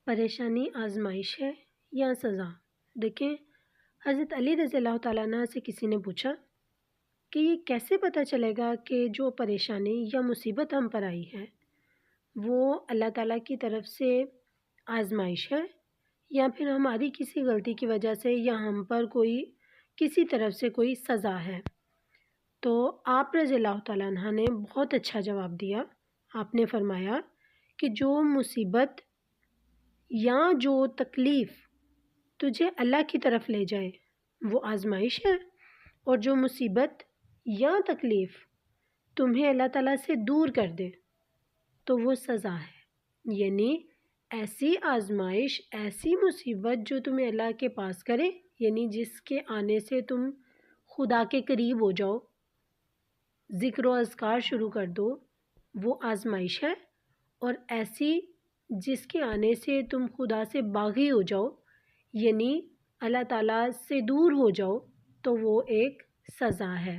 پریشانی آزمائش ہے یا سزا؟ دیکھیں، حضرت علی رضی اللہ تعالیٰ عنہ سے کسی نے پوچھا کہ یہ کیسے پتہ چلے گا کہ جو پریشانی یا مصیبت ہم پر آئی ہے وہ اللہ تعالیٰ کی طرف سے آزمائش ہے یا پھر ہماری کسی غلطی کی وجہ سے یا ہم پر کوئی کسی طرف سے کوئی سزا ہے؟ تو آپ رضی اللہ تعالیٰ عنہ نے بہت اچھا جواب دیا۔ آپ نے فرمایا کہ جو مصیبت یا جو تکلیف تجھے اللہ کی طرف لے جائے وہ آزمائش ہے، اور جو مصیبت یا تکلیف تمہیں اللہ تعالیٰ سے دور کر دے تو وہ سزا ہے۔ یعنی ایسی آزمائش، ایسی مصیبت جو تمہیں اللہ کے پاس کرے، یعنی جس کے آنے سے تم خدا کے قریب ہو جاؤ، ذکر و اذکار شروع کر دو، وہ آزمائش ہے، اور ایسی جس کے آنے سے تم خدا سے باغی ہو جاؤ، یعنی اللہ تعالیٰ سے دور ہو جاؤ، تو وہ ایک سزا ہے۔